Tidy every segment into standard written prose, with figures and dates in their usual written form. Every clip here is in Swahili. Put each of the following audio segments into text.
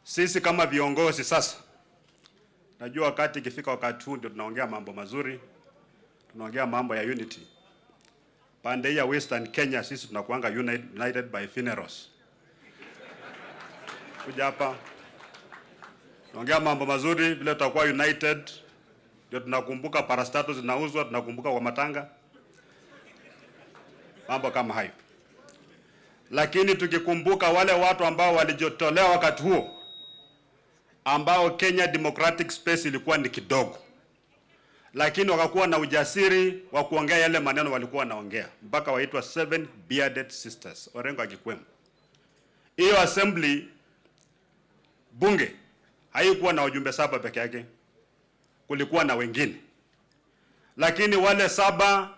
Sisi kama viongozi sasa, najua wakati ikifika wakati huu ndio tunaongea mambo mazuri, tunaongea mambo ya unity. Pande ya Western Kenya sisi tunakuanga united by funerals. Kuja hapa tunaongea mambo mazuri, vile tutakuwa united ndio tunakumbuka parastatus zinauzwa, tunakumbuka kwa matanga, mambo kama hayo. Lakini tukikumbuka wale watu ambao walijitolea wakati huo, ambao Kenya Democratic Space ilikuwa ni kidogo, lakini wakakuwa na ujasiri wa kuongea yale maneno walikuwa wanaongea, mpaka waitwa 7 bearded sisters, Orengo akikwemo. Hiyo assembly bunge haikuwa na wajumbe 7 peke yake, kulikuwa na wengine, lakini wale 7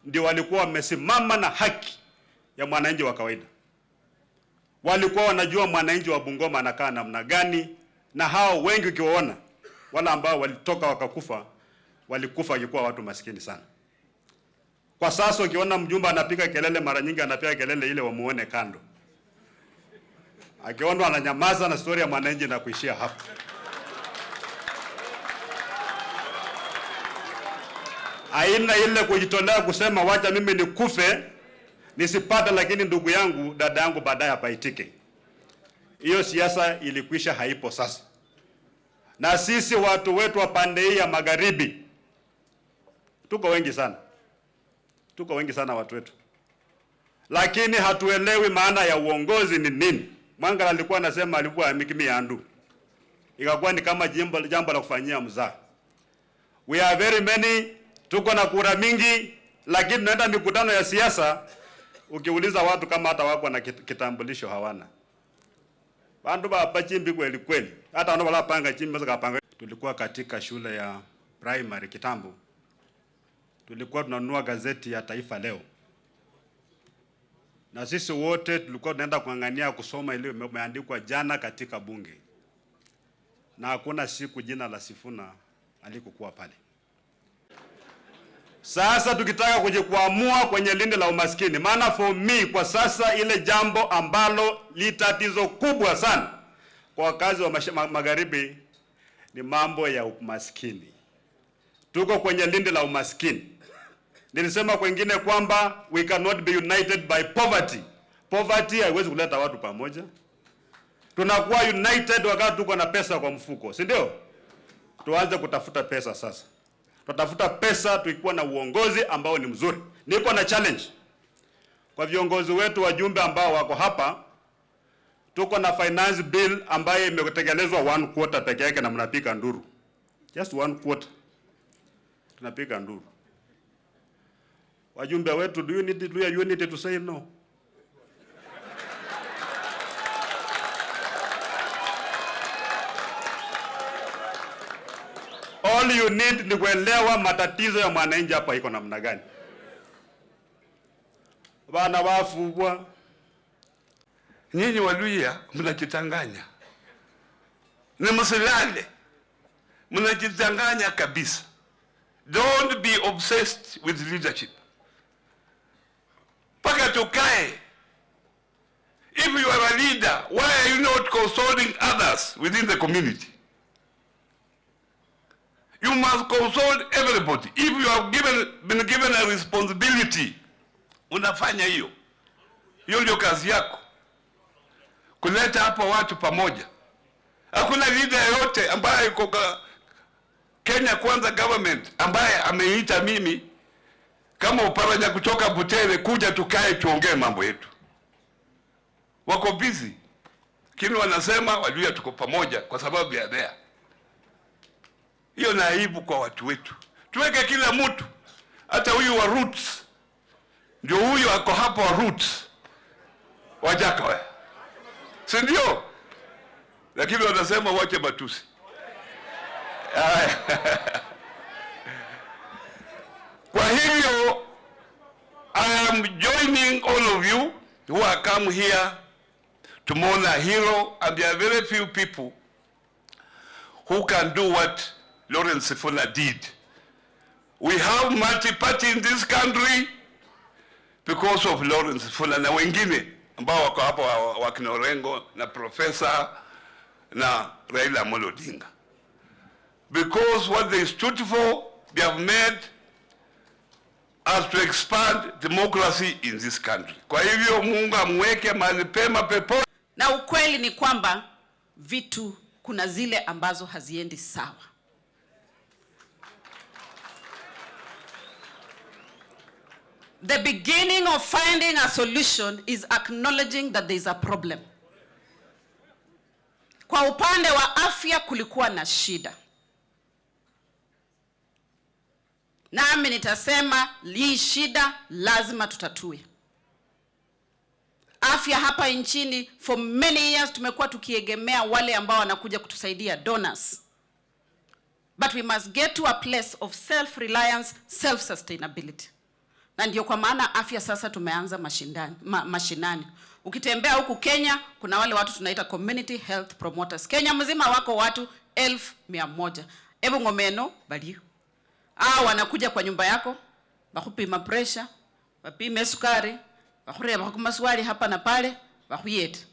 ndio walikuwa wamesimama na haki ya mwananchi wa kawaida. Walikuwa wanajua mwananchi wa Bungoma anakaa namna gani, na hao wengi ukiwaona wale ambao walitoka wakakufa, walikufa wakikuwa watu maskini sana. Kwa sasa ukiona mjumba anapiga kelele, mara nyingi anapiga kelele ile wamuone kando. Akiona ananyamaza na story ya mwananchi na kuishia hapo. Aina ile kujitolea kusema wacha mimi nikufe nisipata, lakini ndugu yangu dada yangu baadaye apaitike. Hiyo siasa ilikwisha, haipo sasa. Na sisi watu wetu wa pande hii ya magharibi tuko wengi sana. Tuko wengi sana watu wetu. Lakini hatuelewi maana ya uongozi ni nini. Mwanga alikuwa anasema alikuwa amikimi yandu. Ikakuwa ni kama jambo la kufanyia mzaha. We are very many, tuko na kura mingi, lakini tunaenda mikutano ya siasa, ukiuliza watu kama hata wako na kitambulisho hawana. Bandu ba chimbi kweli kweli. Hata wana wala panga chimbi mzaka panga. Tulikuwa katika shule ya primary kitambo. Tulikuwa tunanunua gazeti ya Taifa Leo. Na sisi wote tulikuwa tunaenda kuangania kusoma ile imeandikwa jana katika bunge. Na hakuna siku jina la Sifuna alikokuwa pale. Sasa tukitaka kujikwamua kwenye lindi la umaskini, maana for me kwa sasa ile jambo ambalo li tatizo kubwa sana kwa wakazi wa magharibi ni mambo ya umaskini. Tuko kwenye lindi la umaskini. Nilisema kwingine kwamba we cannot be united by poverty. Poverty haiwezi kuleta watu pamoja. Tunakuwa united wakati tuko na pesa kwa mfuko, si ndio? Tuanze kutafuta pesa sasa. Tutafuta pesa tukikuwa na uongozi ambao ni mzuri. Niko na challenge kwa viongozi wetu, wajumbe ambao wako hapa. Tuko na finance bill ambayo imetekelezwa 1/4 peke yake na mnapika nduru. Just 1/4. Tunapika nduru. Wajumbe wetu, do you need to say no? All you need ni kuelewa matatizo ya mwananchi hapa iko namna gani. Bana wafubwa. Nyinyi Waluhya mnajitanganya. Ni msilale. Mnajitanganya kabisa. Don't be obsessed with leadership. Paka tukae. If you are a leader, why are you not consulting others within the community? You must consult everybody. If you have been given a responsibility, unafanya hiyo. Hiyo ndio kazi yako. Kuleta hapa watu pamoja. Hakuna leader yote ambaye yuko Kenya Kwanza government ambaye ameita mimi kama Oparanya kutoka Butere kuja tukae tuongee mambo yetu. Wako busy. Lakini wanasema Waluhya tuko pamoja kwa sababu ya there. Hiyo na aibu kwa watu wetu. Tuweke kila mtu, hata huyu wa roots. Ndio huyu ako hapo wa roots. Wajaka wewe. Si ndio? Lakini wanasema wache matusi. Kwa hivyo, I am joining all of you who have come here to mourn a hero, and there are very few people who can do what Lawrence Sifuna did. We have multi-party in this country because of Lawrence Sifuna na wengine ambao wako hapo wakina Orengo na Professor na Raila Amolo Odinga. Because what they stood for, they have made us to expand democracy in this country. Kwa hivyo Mungu amweke mahali pema peponi. Na ukweli ni kwamba vitu kuna zile ambazo haziendi sawa. The beginning of finding a solution is acknowledging that there is a problem. Kwa upande wa afya kulikuwa na shida. Nami nitasema hii shida lazima tutatue. Afya hapa nchini for many years tumekuwa tukiegemea wale ambao wanakuja kutusaidia, donors. But we must get to a place of self-reliance, self-sustainability. Na ndio kwa maana afya sasa tumeanza mashinani. Ukitembea huku Kenya, kuna wale watu tunaita community health promoters. Kenya mzima wako watu 1,100. Ebu ngomeno baliyo. Wanakuja kwa nyumba yako, bakupima pressure, bapime sukari, bakureba bakumaswali hapa na pale, bakuyete.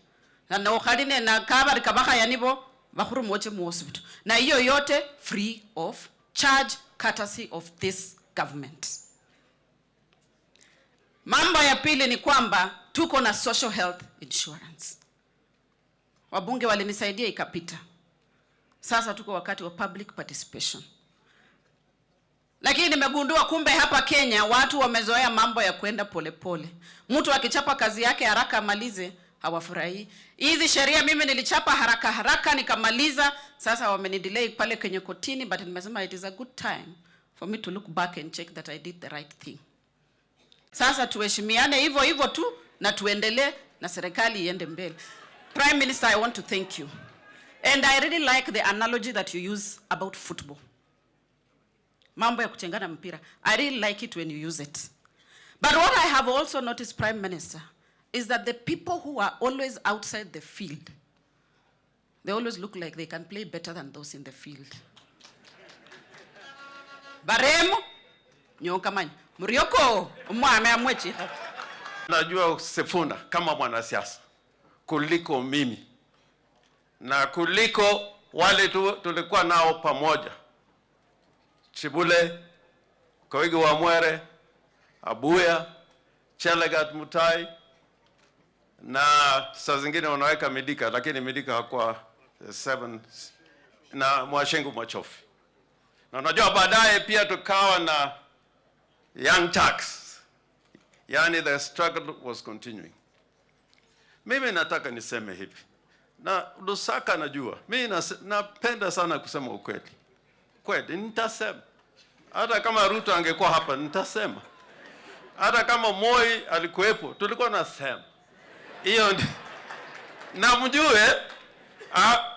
Na ukhaline na kabari kabaka yanibo, bakuru moche mu hospital. Na hiyo yote free of charge, courtesy of this government. Mambo ya pili ni kwamba tuko na social health insurance. Wabunge walinisaidia ikapita. Sasa tuko wakati wa public participation. Lakini nimegundua kumbe hapa Kenya watu wamezoea mambo ya kwenda polepole. Mtu akichapa kazi yake haraka amalize, hawafurahi. Hizi sheria mimi nilichapa haraka nikamaliza, sasa wamenidelay pale kwenye kotini, but nimesema it is a good time for me to look back and check that I did the right thing. Sasa tuheshimiane hivyo tu na tuendelee na serikali iende mbele. Prime Minister, I want to thank you. And I really like the analogy that you use about football. Mambo ya kuchengana mpira. I really like it when you use it. But what I have also noticed, Prime Minister, is that the people who are always outside the field, they always look like they can play better than those in the field. Baremo, nyokamanya. Murioko, umwame amwechi. Najua Sifuna kama mwanasiasa kuliko mimi na kuliko wale tulikuwa nao pamoja. Chibule, Koigi wa Mwere, Abuya, Chelagat Mutai, na saa zingine wanaweka Midika, lakini Midika hakuwa 7, na Mwashengu Mwachofi. Na unajua baadaye pia tukawa na Young Turks. Yani the struggle was continuing. Mimi nataka niseme hivi. Na Lusaka najua. Mimi napenda sana kusema ukweli. Kweli nitasema. Hata kama Ruto angekuwa hapa nitasema. Hata kama Moi alikuwepo tulikuwa nasema. Hiyo na mjue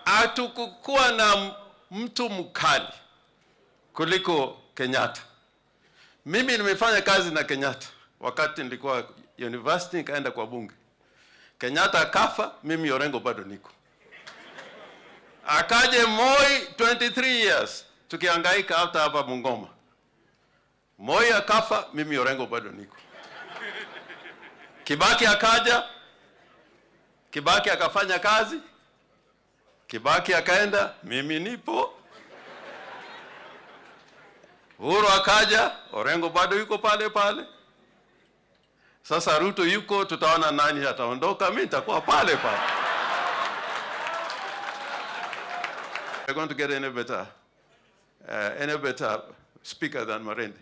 hatukuwa na mtu mkali kuliko Kenyatta. Mimi nimefanya kazi na Kenyatta wakati nilikuwa university, nikaenda kwa bunge. Kenyatta akafa, mimi Orengo bado niko. Akaje Moi 23 years tukihangaika hapa Bungoma. Moi akafa, mimi Orengo bado niko. Kibaki akaja, Kibaki akafanya kazi, Kibaki akaenda, mimi nipo. Uhuru akaja, Orengo bado yuko pale. Sasa Ruto yuko, tutaona nani ataondoka, mimi nitakuwa pale. We're going to get any better speaker than Marende.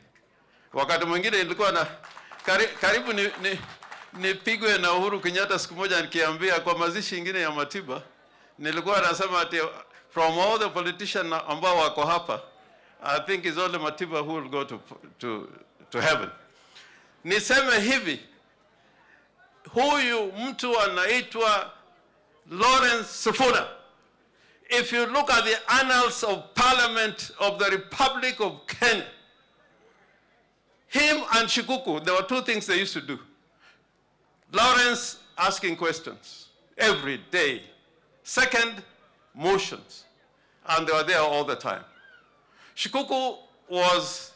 Wakati mwingine nilikuwa na karibu nipigwe na Uhuru Kenyatta siku moja nikiambia kwa mazishi ingine ya Matiba, nilikuwa nasema ati from all the politicians ambao wako hapa, I think it's only Matiba who will go to heaven. Niseme hivi, huyu mtu anaitwa Lawrence Sifuna. If you look at the annals of Parliament of the Republic of Kenya, him and Shikuku, there were two things they used to do. Lawrence asking questions every day. Second, motions. And they were there all the time. Shikuku was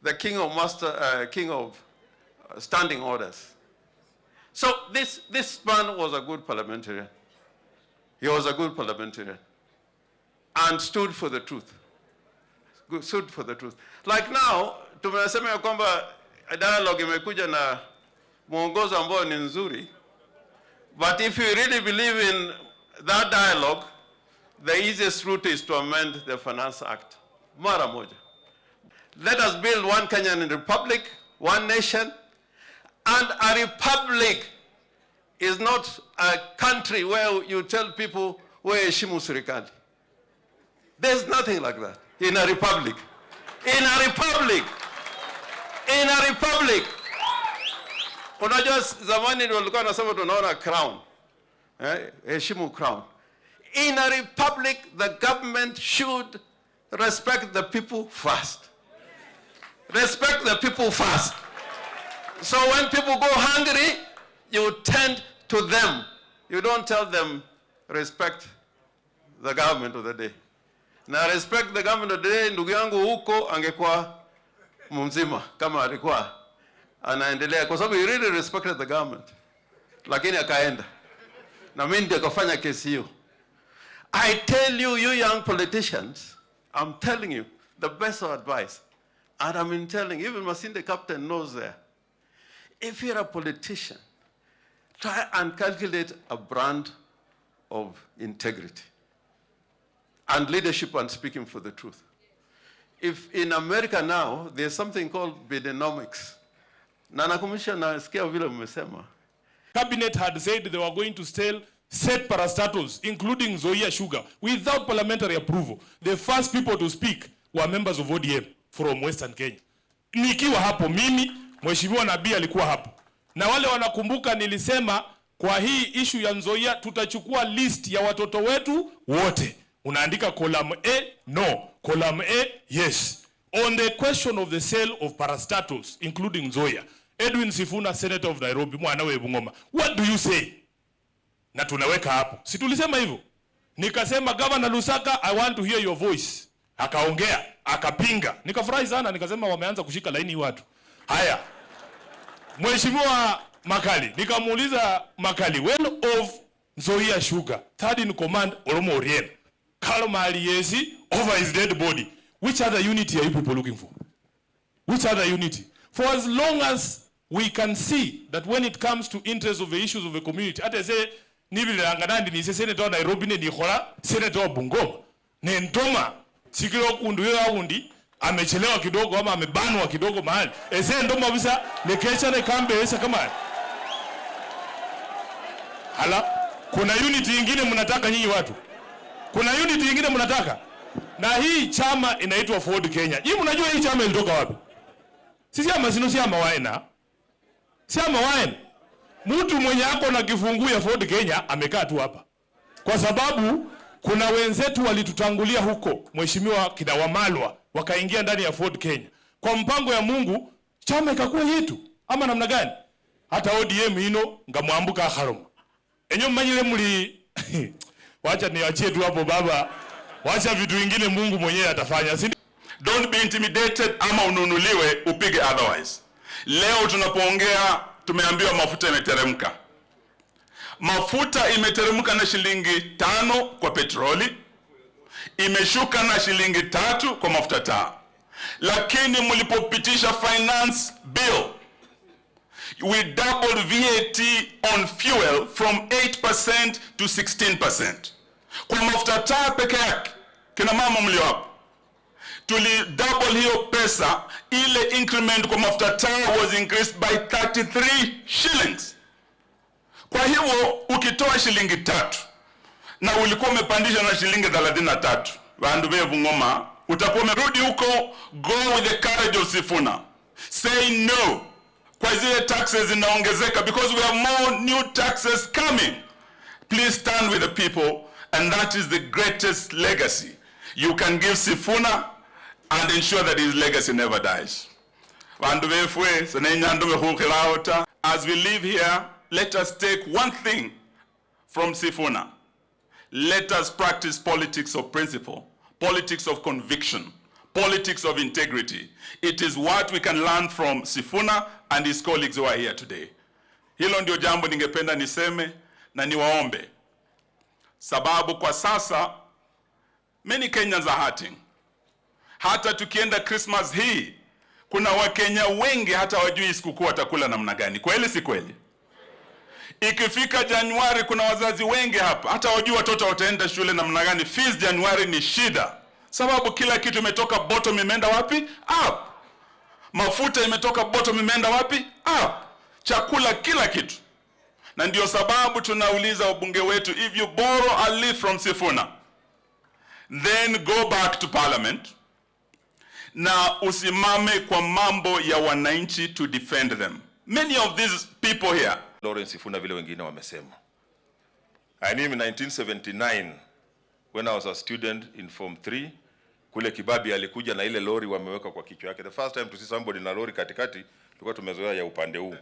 the king of standing orders. So this man was a good parliamentarian. He was a good parliamentarian. and stood for the truth. Stood for the truth. Like now, tumesema ya kwamba dialogue imekuja na mwongozo ambao ni nzuri. But if you really believe in that dialogue, the easiest route is to amend the Finance Act. Mara moja. Let us build one Kenyan republic, one nation, and a republic is not a country where you tell people waheshimu serikali. There's nothing like that in a republic. In a republic. In a republic. Unajua zamani walikuwa wanasema tunaona crown. Heshimu crown. In a republic, the government should respect the people first. Respect the people first. So when people go hungry, you tend to them. You don't tell them, respect the government of the day. Na respect the government of the day, ndugu yangu huko angekuwa mzima kama alikuwa anaendelea, kwa sababu he really respected the government. Lakini akaenda. Na mimi ndio kafanya kesi hiyo. I tell you, you young politicians, I'm telling you the best of advice. And I've been telling, even Masinde Captain knows there. If you're a politician, try and calculate a brand of integrity and leadership and speaking for the truth. If in America now, there's something called Bidenomics. Na nakumbusha nasikia vile mmesema. Cabinet had said they were going to set parastatals, including Nzoia Sugar, without parliamentary approval. The first people to speak were members of ODM from Western Kenya. Nikiwa hapo mimi, Mheshimiwa Nabii alikuwa hapo. Na wale wanakumbuka nilisema kwa hii issue ya Nzoia tutachukua list ya watoto wetu wote. Unaandika column A, no. Column A, yes. On the question of the sale of parastatals, including Nzoia, Edwin Sifuna, Senator of Nairobi, mwanawe Bungoma, what do you say? Na tunaweka hapo. Si tulisema hivyo? Nikasema Governor Lusaka, I want to hear your voice. Akaongea, akapinga. Nikafurahi sana, nikasema wameanza kushika laini watu. Haya. Mheshimiwa Makali, nikamuuliza Makali, well of Nzoia Sugar, third in command Oromo Orien, Kalma Aliesi over his dead body. Which other unity are you people looking for? Which other unity? For as long as we can see that when it comes to interests of the issues of the community, ate say nibile anganandi ni senator wa Nairobi ne nikhola senator wa Bungoma ne ntoma sikiro kundu yo aundi amechelewa kidogo ama amebanwa kidogo mahali ese ndoma bisa lekesha ne kambe esa kama hala. Kuna unity nyingine mnataka nyinyi watu? Kuna unity nyingine mnataka? Na hii chama inaitwa Ford Kenya. Hii mnajua hii chama ilitoka wapi? Sisi ama sino si ama waena. Si ama waena. Mtu mwenye ako na kifungu ya Ford Kenya amekaa tu hapa. Kwa sababu kuna wenzetu walitutangulia huko, Mheshimiwa kina Wamalwa, wakaingia ndani ya Ford Kenya. Kwa mpango ya Mungu, chama ikakuwa yetu. Ama namna gani? Hata ODM hino ngamwambuka akharoma. Enyo mmanyile muli wacha niachie tu hapo baba. Wacha vitu vingine Mungu mwenyewe atafanya. Don't be intimidated ama ununuliwe upige otherwise. Leo tunapoongea tumeambiwa mafuta imeteremka. Mafuta imeteremka na shilingi 5 kwa petroli. Imeshuka na shilingi 3 kwa mafuta taa. Lakini mlipopitisha finance bill, we doubled VAT on fuel from 8% to 16%. Kwa mafuta taa peke yake, kina mama mlio hapo, tuli double hiyo pesa. Ile increment kwa mafuta taa was increased by 33 shillings. Kwa hivyo ukitoa shilingi 3 na ulikuwa umepandisha na shilingi 33, wandu be Bungoma, utakuwa umerudi huko. Go with the courage of Sifuna, say no kwa zile taxes zinaongezeka, because we have more new taxes coming. Please stand with the people, and that is the greatest legacy you can give Sifuna and ensure that his legacy never dies. As we live here, let us take one thing from Sifuna. Let us practice politics of principle, politics of conviction, politics of integrity. It is what we can learn from Sifuna and his colleagues who are here today. Hilo ndio jambo ningependa niseme na niwaombe. Sababu kwa sasa Many Kenyans are hurting. Hata tukienda Christmas hii, kuna Wakenya wengi hata wajui sikukuu watakula namna gani. Kweli si kweli? Ikifika Januari kuna wazazi wengi hapa hata wajui watoto wataenda shule namna gani. Fees Januari ni shida. Sababu kila kitu imetoka bottom imeenda wapi? Up. Mafuta imetoka bottom imeenda wapi? Up. Chakula kila kitu. Na ndio sababu tunauliza wabunge wetu, if you borrow a leaf from Sifuna, then go back to parliament na usimame kwa mambo ya wananchi to defend them. Many of these people here, Lawrence Sifuna vile wengine wamesema. I knew in 1979 when I was a student in Form 3, kule Kibabi alikuja na ile lori wameweka kwa kichwa yake. The first time to see somebody na lori katikati, tulikuwa tumezoea ya upande huu.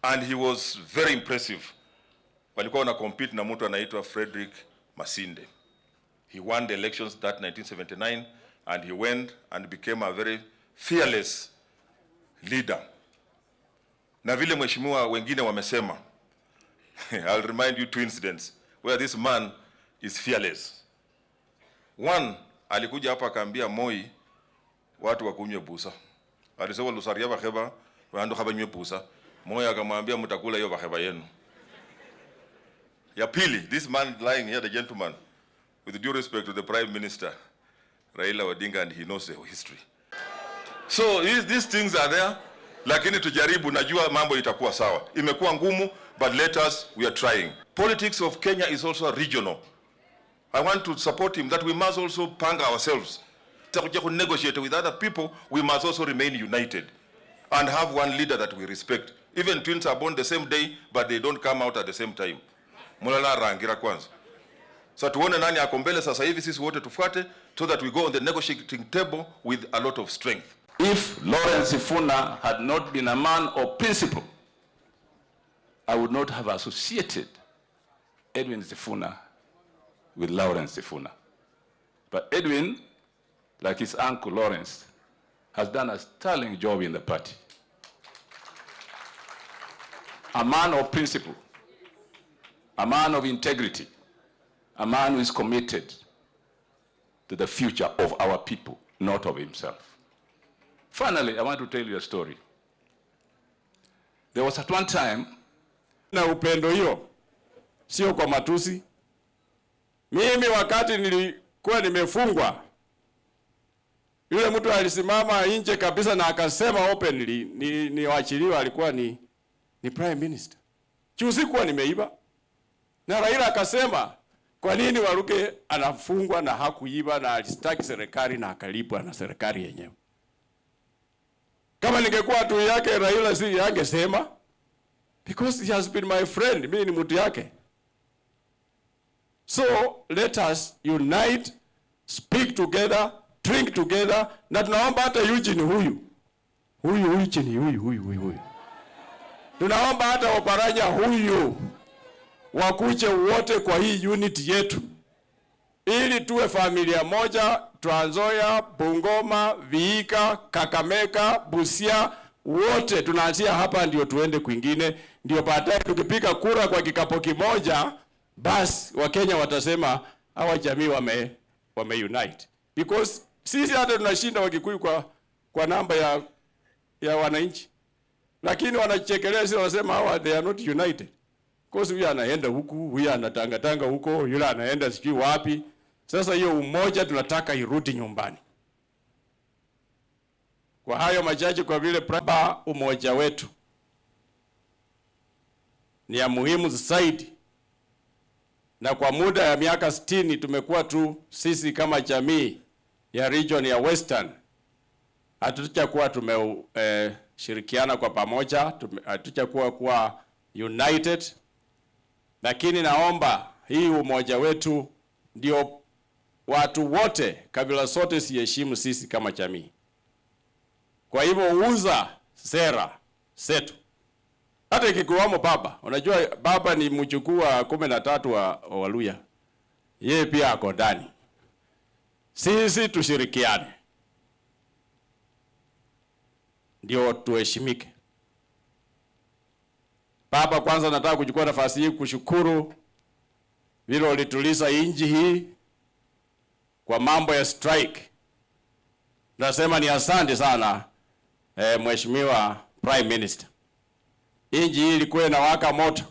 And he was very impressive. Walikuwa wana compete na mtu anaitwa Frederick Masinde. He won the elections that 1979 and he went and became a very fearless leader. Na vile mheshimiwa wengine wamesema, I'll remind you two incidents where this man is fearless. One, alikuja hapa akaambia Moi watu wakunywe busa. Alisema lusaria baheba waando kabanywe busa. Moi akamwambia mtakula hiyo baheba yenu. Ya pili, this man lying here, the gentleman, with due respect to the Prime Minister Raila Odinga, and he knows the history. So these things are there, lakini tujaribu, najua mambo itakuwa sawa. Imekuwa ngumu, but let us, we are trying. Politics of Kenya is also regional. I want to support him that we must also panga ourselves. To negotiate with other people, we must also remain united and have one leader that we respect. Even twins are born the same day, but they don't come out at the same time. Mulala rangira kwanza. So tuone nani ako mbele sasa hivi, sisi wote tufuate, so that we go on the negotiating table with a lot of strength. If Lawrence Sifuna had not been a man of principle, I would not have associated Edwin Sifuna with Lawrence Sifuna. But Edwin, like his uncle Lawrence, has done a sterling job in the party. A man of principle, a man of integrity, a man who is committed to the future of our people, not of himself. Finally, I want to tell you a story. There was at one time, na upendo hiyo sio kwa matusi. Mimi wakati nilikuwa nimefungwa, yule mtu alisimama nje kabisa na akasema openly ni waachiliwa, alikuwa ni Prime Minister. Sikuwa nimeiba. Na Raila akasema kwa nini Waluke anafungwa na hakuiba na alistaki serikali na akalipwa na serikali yenyewe. Kama ningekuwa tu yake Raila si yangesema, because he has been my friend, mimi ni mtu yake. So let us unite, speak together, drink together, na tunaomba hata Eugene huyu. Tunaomba hata Oparanya huyu wakuje wote kwa hii unit yetu, ili tuwe familia moja. Trans Nzoia, Bungoma, Vihiga, Kakamega, Busia, wote tunaanzia hapa ndio tuende kwingine, ndio baadaye tukipiga kura kwa kikapo kimoja, basi Wakenya watasema hawa jamii wame unite. Because sisi hata tunashinda Wakikuyu kwa namba ya wananchi, lakini wanachekelea sisi, wanasema hawa they are not united. Because huyu anaenda huku, huyu anatanga huko, yule anaenda sijui wapi. Sasa hiyo umoja tunataka irudi nyumbani. Kwa hayo machache, kwa vile umoja wetu ni ya muhimu zaidi, na kwa muda ya miaka 60 tumekuwa tu sisi kama jamii ya region ya Western, hatutakuwa shirikiana kwa pamoja, hatutakuwa united. Lakini naomba hii umoja wetu ndio watu wote, kabila zote siheshimu sisi kama jamii. Kwa hivyo uza sera zetu. Hata ikikuwamo baba, unajua baba ni mjukuu wa 13 wa Waluya. Yeye pia ako ndani. Sisi tushirikiane, ndio tuheshimike. Baba, kwanza nataka kuchukua nafasi hii kushukuru vile ulituliza inji hii kwa mambo ya strike. Nasema ni asante sana Mheshimiwa Prime Minister. Inji hii ilikuwa inawaka moto,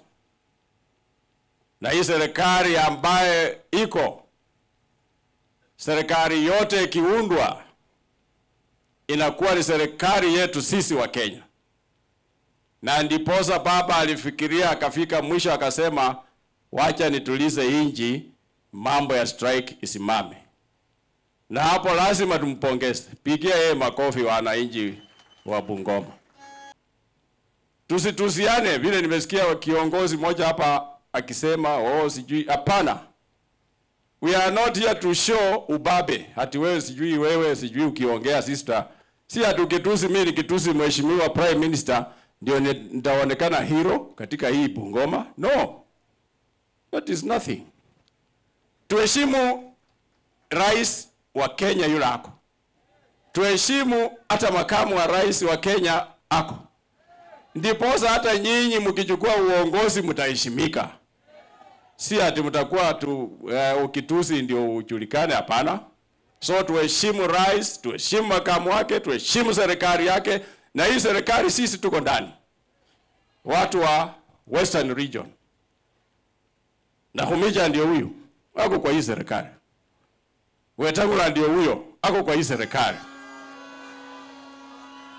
na hii serikali ambaye iko, serikali yote ikiundwa inakuwa ni serikali yetu sisi wa Kenya. Na ndiposa baba alifikiria akafika mwisho akasema wacha nitulize inji, mambo ya strike isimame. Na hapo lazima tumpongeze. Pigia yeye makofi wananchi wa Bungoma. Tusitusiane vile nimesikia kiongozi mmoja hapa akisema sijui. Hapana. We are not here to show ubabe. Hati wewe sijui ukiongea sister. Si hatukitusi mimi nikitusi Mheshimiwa Prime Minister ndio nitaonekana hero katika hii Bungoma. No. That is nothing. Tuheshimu rais wa Kenya yule ako. Tuheshimu hata makamu wa rais wa Kenya ako. Ndiposa hata nyinyi mkichukua uongozi mtaheshimika. Si ati mtakuwa tu ukitusi ndio ujulikane, hapana. So tuheshimu rais, tuheshimu makamu wake, tuheshimu serikali yake, na hii serikali sisi tuko ndani. Watu wa Western Region. Na Humija ndio huyo, ako kwa hii serikali. Wetangula ndio huyo, ako kwa hii serikali.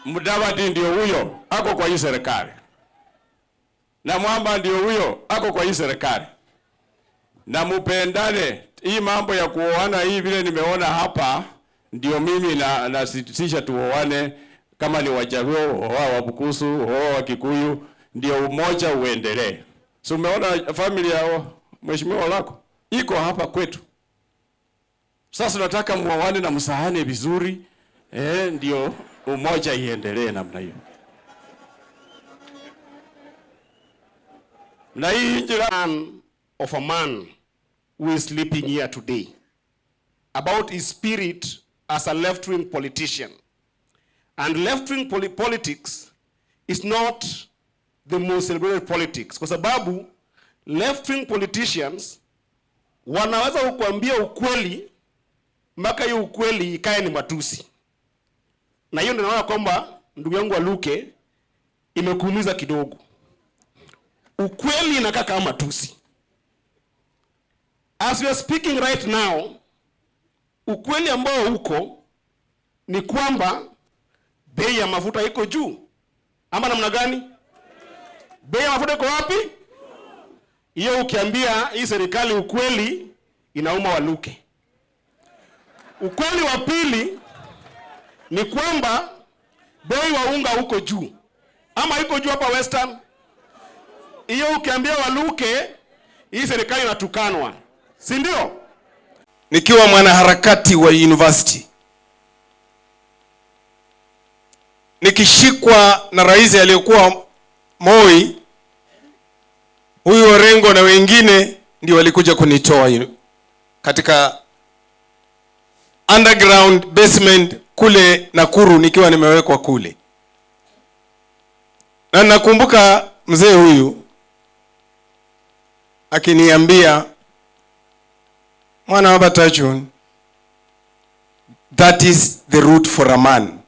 Mudavadi ndio huyo, ako kwa hii serikali. Na Mwamba ndio huyo, ako kwa hii serikali. Na mupendane, hii mambo ya kuoana hii vile nimeona hapa, ndio mimi na sitisha tuoane, kama ni Wajaluo, Wabukusu, Wakikuyu, ndio umoja uendelee. So umeona familia ya Mheshimiwa lako iko hapa kwetu. Sasa nataka muoane na msahane vizuri, ndio umoja iendelee namna hiyo. Na hii njira of a man who is sleeping here today about his spirit as a left-wing politician. And left-wing politics is not the most celebrated politics, kwa sababu left-wing politicians wanaweza kukuambia ukweli mpaka hiyo ukweli ikae ni matusi. Na hiyo ndio naona kwamba ndugu yangu Waluke imekuumiza kidogo. Ukweli inakaa kama matusi. As we are speaking right now, ukweli ambao uko ni kwamba bei ya mafuta iko juu. Ama namna gani? Bei ya mafuta iko wapi? Hiyo ukiambia hii serikali ukweli inauma Waluke. Ukweli wa pili ni kwamba bei wa unga uko juu. Ama iko juu hapa Western? Hiyo ukiambia Waluke hii serikali inatukanwa. Si ndio? Nikiwa mwanaharakati wa university, nikishikwa na rais aliyokuwa Moi, huyu Orengo na wengine ndio walikuja kunitoa katika underground basement kule Nakuru, nikiwa nimewekwa kule. Na nakumbuka mzee huyu akiniambia, mwana wa Batachon, that is the route for a man.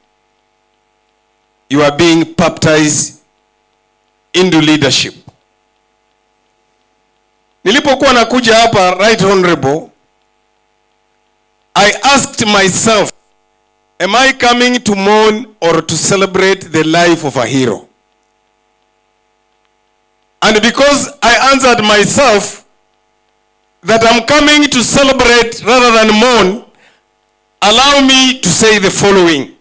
You are being baptized into leadership. Nilipokuwa nakuja hapa, Right Honorable, I asked myself, am I coming to mourn or to celebrate the life of a hero? And because I answered myself that I'm coming to celebrate rather than mourn, allow me to say the following.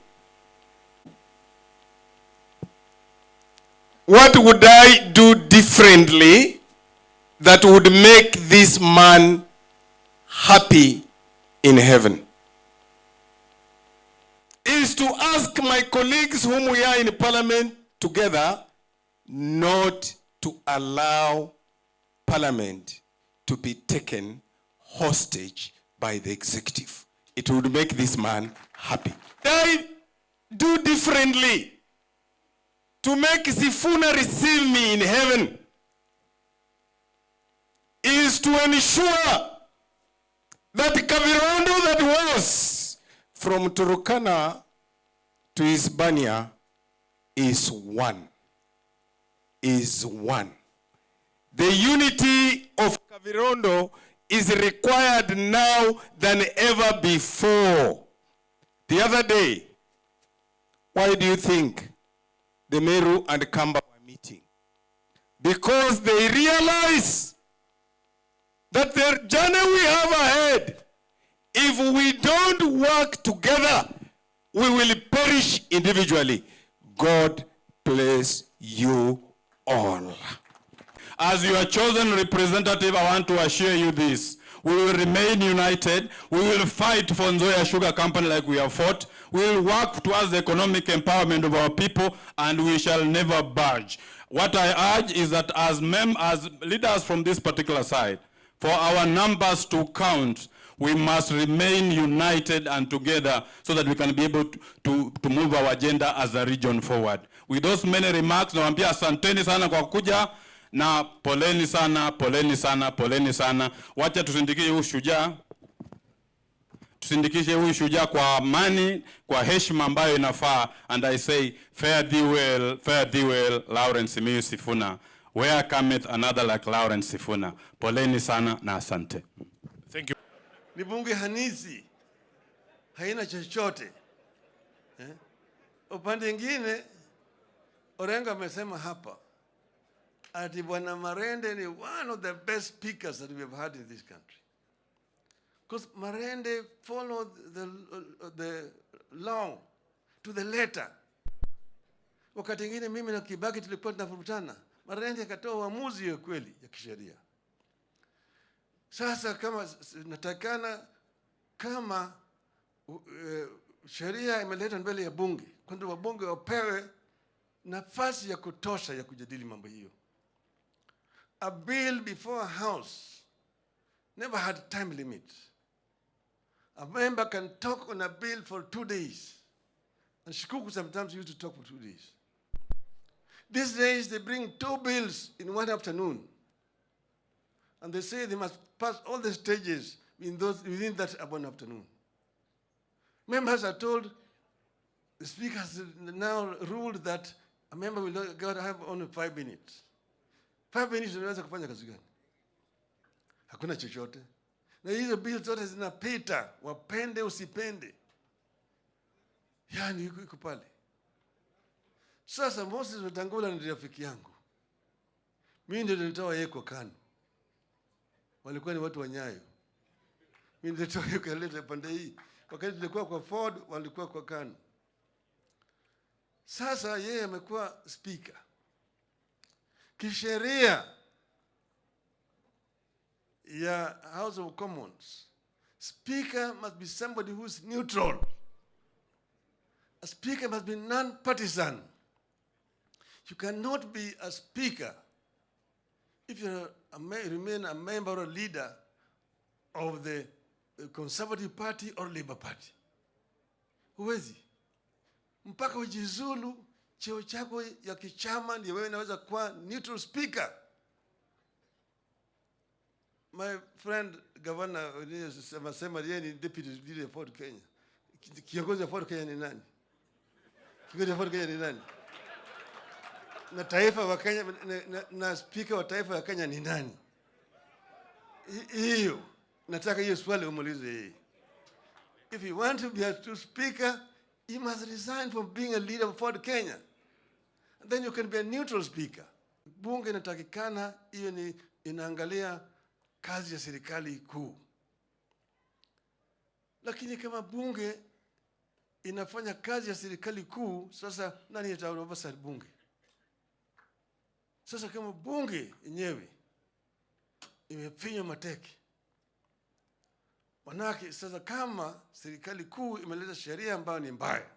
What would I do differently that would make this man happy in heaven? Is to ask my colleagues whom we are in parliament together not to allow parliament to be taken hostage by the executive. It would make this man happy. I do differently to make Sifuna receive me in heaven is to ensure that Kavirondo that from Turkana to Hispania is one. Is one. The unity of Kavirondo is required now than ever before. The other day, why do you think the Meru and Kamba were meeting? Because they realize that the journey we have ahead, if we don't work together, we will perish individually. God bless you all. As your chosen representative, I want to assure you this. We will remain united. We will fight for Nzoia Sugar Company like we have fought. We will work towards the economic empowerment of our people, and we shall never budge. What I urge is that as leaders from this particular side, for our numbers to count, we must remain united and together so that we can be able to move our agenda as a region forward. With those many remarks, nawaambia asanteni sana kwa kuja na poleni sana, poleni sana, poleni sana. Wacha tusindikishe huyu shujaa. Tusindikishe huyu shujaa kwa amani, kwa heshima ambayo inafaa. And I say, fare thee well, Lawrence Simiyu Sifuna. Where cometh another like Lawrence Sifuna? Poleni sana na asante. Thank you. Ni bunge hanisi, haina chochote. Upande mwingine, Orengo amesema hapa, ati Bwana Marende ni one of the best speakers that we have had in this country. Because Marende followed the law to the letter. Wakati mwingine mimi na Kibaki tulikuwa tunavurutana, Marende akatoa uamuzi wa kweli ya kisheria. Sasa kama natakana kama sheria imeletwa mbele ya bunge, kwamba wabunge wapewe nafasi ya kutosha ya kujadili mambo hiyo. A bill before a house never had time limit. A member can talk on a bill for 2 days. And Shikuku sometimes used to talk for 2 days. These days they bring 2 bills in one afternoon. And they say they must pass all the stages within that one afternoon. Members are told, the speaker has now ruled that a member will not have only 5 minutes. 5 minutes unaweza kufanya kazi gani? Hakuna chochote. Na hizo bills zote zinapita, wapende usipende. Yani yuko pale. Sasa Moses Wetangula ni rafiki yangu. Mimi ndio nilitoa yeye kwa KANU. Walikuwa ni watu wa Nyayo. Mimi ndio nilitoa yeye kaleta pande hii. Wakati tulikuwa kwa Ford, walikuwa kwa KANU. Sasa yeye amekuwa speaker. Kisheria ya House of Commons, speaker must be somebody who is neutral. A speaker must be non-partisan. You cannot be a speaker if you remain a member or a leader of the Conservative Party or Labour Party. Huwezi. Mpaka ujizulu cheo chako ya kichama ndio wewe unaweza kuwa neutral speaker. My friend Governor sema yeye ni deputy leader of Ford Kenya. Kiongozi wa Ford Kenya ni nani? Kiongozi wa Ford Kenya ni nani? Na taifa wa Kenya na speaker wa taifa wa Kenya ni nani? Hiyo nataka hiyo swali umuulize yeye. If you want to be a true speaker, you must resign from being a leader of Ford Kenya. And then you can be a neutral speaker. Bunge inatakikana hiyo ni inaangalia kazi ya serikali kuu. Lakini kama bunge inafanya kazi ya serikali kuu, sasa nani ataongoza bunge? Sasa kama bunge yenyewe imefinywa mateke, manake sasa kama serikali kuu imeleta sheria ambayo ni mbaya,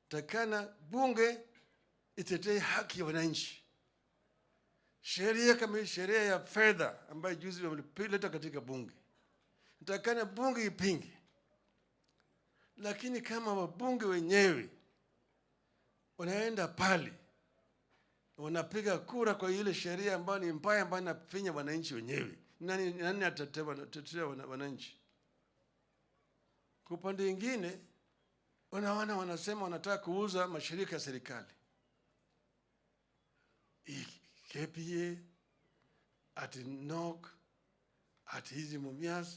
takana bunge itetee haki ya wananchi. Sheria kama sheria ya fedha ambayo juzi wameleta katika bunge, takana bunge ipinge. Lakini kama wabunge wenyewe wanaenda pale wanapiga kura kwa ile sheria ambayo ni mbaya, ambayo inafinya wananchi wenyewe, nani atatetea wananchi? Kwa upande mwingine unaona wanasema wanataka kuuza mashirika ya serikali. KPA, ati NOC, ati hizi Mumias,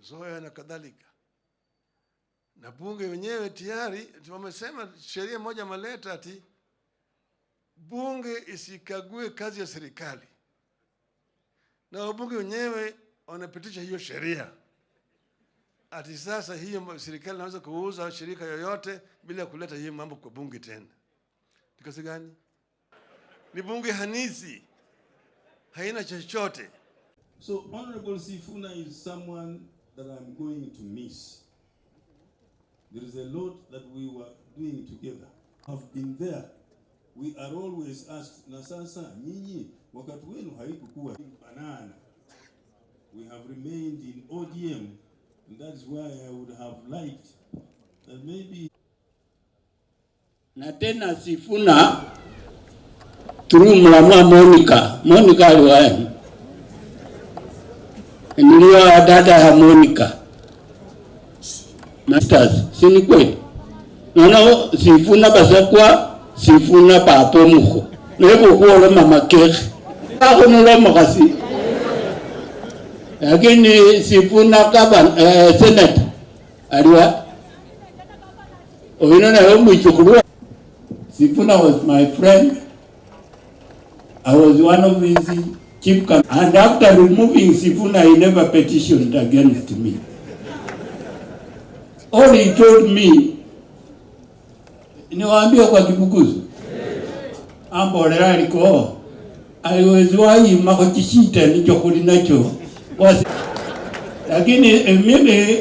Nzoia na kadhalika. Na bunge wenyewe tayari wamesema sheria moja maleta ati bunge isikague kazi ya serikali. Na wabunge wenyewe wanapitisha hiyo sheria. Ati sasa hiyo serikali inaweza kuuza shirika yoyote bila kuleta hiyo mambo kwa bunge tena. Ni kazi gani? Ni bunge hanisi. Haina chochote. So Honorable Sifuna is someone that I'm going to miss. There is a lot that we were doing together. Have been there. We are always asked, na sasa nyinyi wakati wenu haikukuwa banana. We have remained in ODM, and that's why I would have liked that maybe. Na tena Sifuna through Mlamwa Monica aliwahi. Niliwa dada ya Monica. Masters, sini kweli. Naona Sifuna basakwa Sifuna papo muko. Nebo kuola mama keke. Ako nula makasi. Lakini Sifuna kaba Senate aliwa. Oyina na yomu ichukulua. Sifuna was my friend. I was one of his chief and after removing Sifuna, he never petitioned against me. All he told me, niwaambia kwa Kibukusu, ambolera liko, aliwezwahi makotishita nichokuli nacho, lakini mimi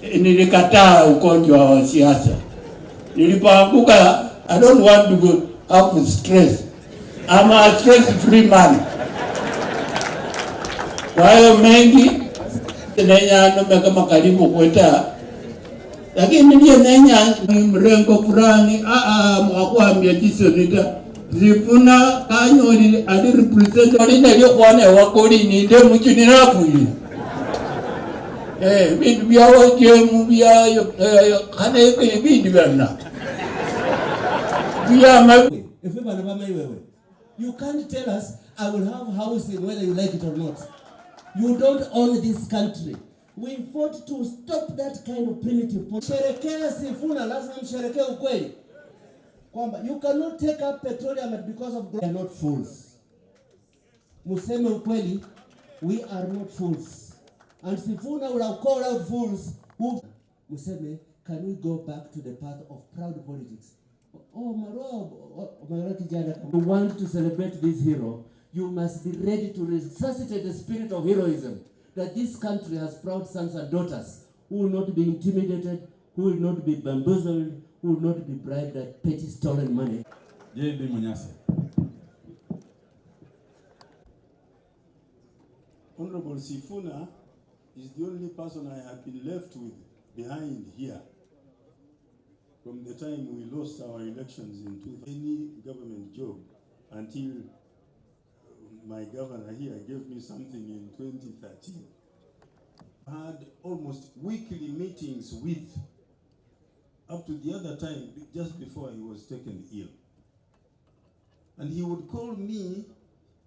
nilikataa ugonjwa wa siasa. Nilipoanguka, I don't want to go have stress. I'm a stress-free man. Kwa hiyo mengi nenya nomeka makaribu kweta, lakini ndiye nenya mrengo fulani mwakuambia jisonita Sifuna kanyoli adi represent alina liyo kwane wakoli ninde mchini nakuli bindu bya wajemu bya kane yeke bindu bya You can't tell us, I will have housing whether you like it or not. You don't own this country. We fought to stop that kind of primitive policy. Sherekea Sifuna, lazima msherekea ukweli. Kwamba you cannot take up petroleum because of they are not fools. Museme ukweli, we are not fools. And Sifuna will have called out fools who Museme, can we go back to the path of proud politics? You want to celebrate this hero, you must be ready to resuscitate the spirit of heroism. That this country has proud sons and daughters who will not be intimidated, who will not be bamboozled, who will not be bribed at petty stolen money. J.B. Munyase. Honorable Sifuna is the only person I have been left with behind here. From the time we lost our elections in 2000, any government job until my governor here gave me something in 2013. I had almost weekly meetings with, up to the other time, just before he was taken ill. And he would call me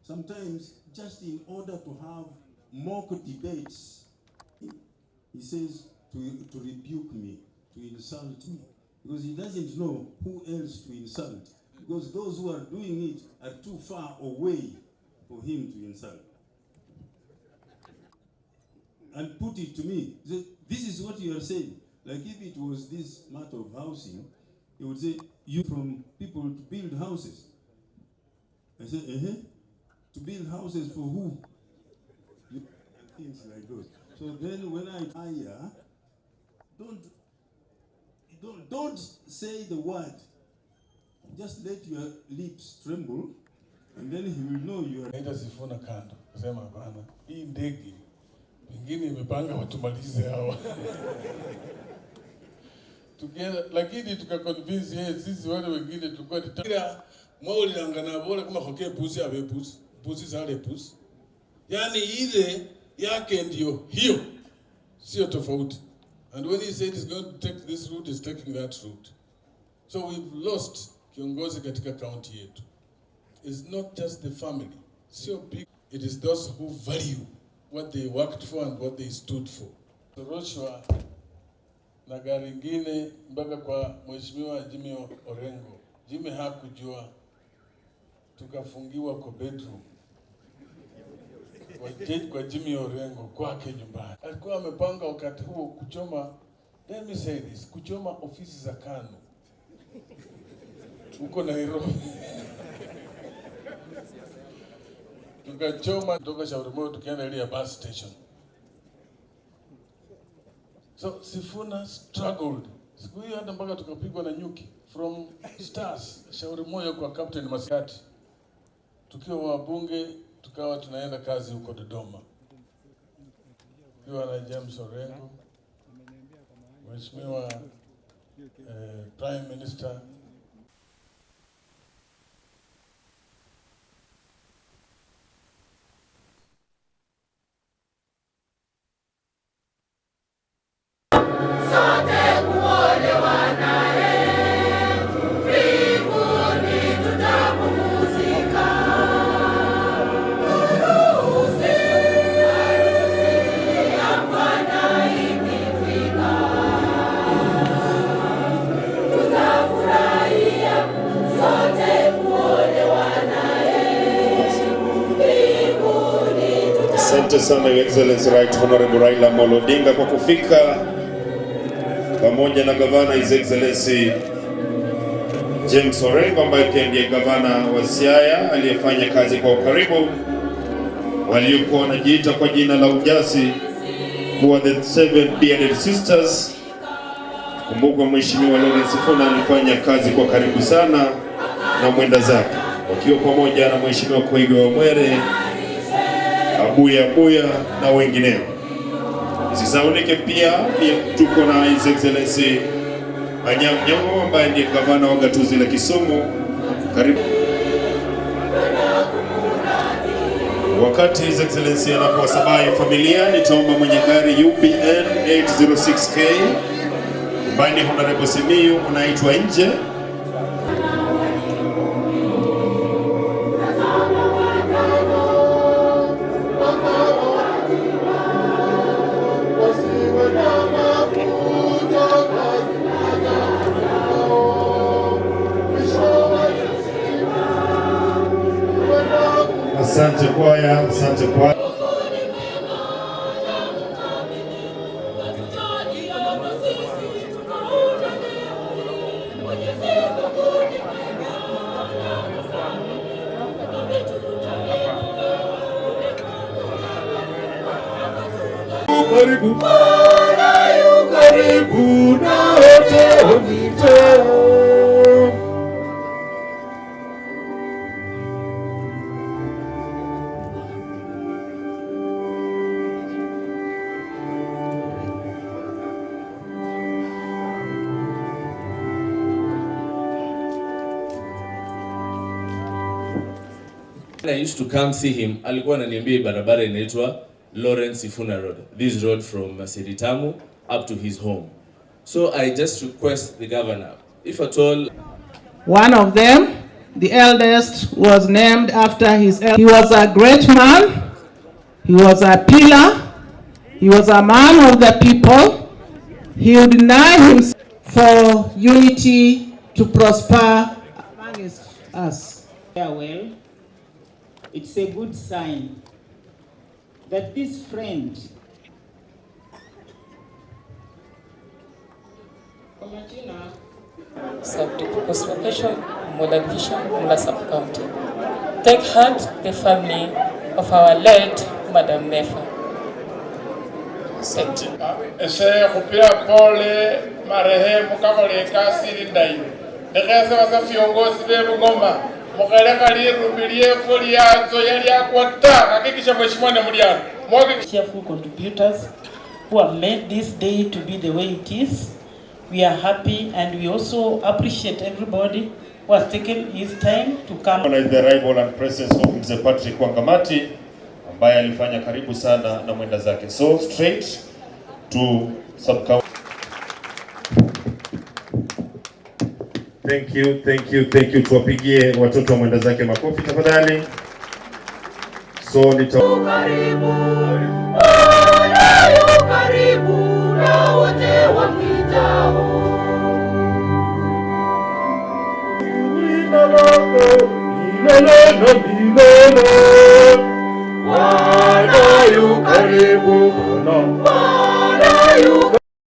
sometimes just in order to have mock debates. He says to rebuke me, to insult me. Because he doesn't know who else to insult. Because those who are doing it are too far away for him to insult. And put it to me, say, this is what you are saying. Like if it was this matter of housing, he would say, you from people to build houses. I said, to build houses for who? And things like those. So then when I hire, don't say the word. Just let your lips tremble, and then he will know you are. Naita Sifuna kando. Kusema bana, hii ndege pengine imepanga watumalize hawa. Together, lakini tukaconvince yeye sisi wale wengine tulikuwa tutagira mwali angana bora kama hoke pusi abe pusi sale pusi. Yaani ile yake ndio hiyo. Sio tofauti. And when he said he's going to take this route, he's taking that route. So we've lost kiongozi katika county yetu. It's not just the family. So big. It is those who value what they worked for and what they stood for. Toroshwa na gari ingine mpaka kwa Mheshimiwa Jimmy Orengo. Jimmy hakujua, tukafungiwa kwa bedroom kwa Jimmy Orengo kwake nyumbani. Alikuwa amepanga wakati huo kuchoma, let me say this, kuchoma ofisi za KANU huko Nairobi. Tukachoma kutoka Shauri Moyo tukienda ile bus station. So Sifuna struggled. Siku hiyo hata mpaka tukapigwa na nyuki from Stars Shauri Moyo kwa Captain Masiati. Tukiwa wabunge tukawa tunaenda kazi huko Dodoma. Tukiwa na James Orengo, Mheshimiwa Prime Minister. Asante sana Your Excellency Right Honorable Raila Amolo Odinga kwa kufika pamoja na Gavana His Excellency James Orengo ambaye pia ndiye gavana wa Siaya aliyefanya kazi kwa ukaribu, waliokuwa wanajiita kwa jina la ujasi kuwa the Seven Bearded Sisters. Kumbuka Mheshimiwa Lawrence Sifuna alifanya kazi kwa karibu sana na mwenda zake, wakiwa pamoja na Mheshimiwa Koigi wa Mwere, Abuya na wengineo. Sisaulike pia tuko na His Excellency Anyang' Nyong'o ambaye ndiye gavana wa gatuzi la Kisumu. Karibu. Wakati His Excellency anapowasabai familia, nitaomba mwenye gari UPN 806K ambaye ni Honorable Simiyu unaitwa nje. Asante kwaya, asante kwaya. Karibu na wote. I used to come see him, alikuwa ananiambia barabara inaitwa Lawrence Sifuna Road. This road from Siritamu up to his home. So I just request the governor, if at all. One of them, the eldest, was named after his He was a great man. He was a pillar. He was a man of the people. He would deny himself for unity to prosper among us. Well, it's a good sign that this friend Sub-Purpose Location, Mula Division, Mula Sub-County. Take heart the family of our late Madam Nefa. Ese kupia pole marehemu Kakole Kasiri Ndai. Nekese wasa viongozi be Bungoma. Mukaleka lirubilie foli yazo yali yakwata hakikisha mheshimiwa na muliano. Cheerful contributors who have made this day to be the way it is. We are happy and we also appreciate everybody who has taken his time to come. The arrival and presence of Mzee Patrick Wangamati ambaye alifanya karibu sana na mwenda zake. So straight to sub-county. Thank you, thank you, thank you. Tuwapigie watoto wa mwenda zake makofi tafadhali. So karibu na wote wapitao. Bwana yu karibu, Bwana yu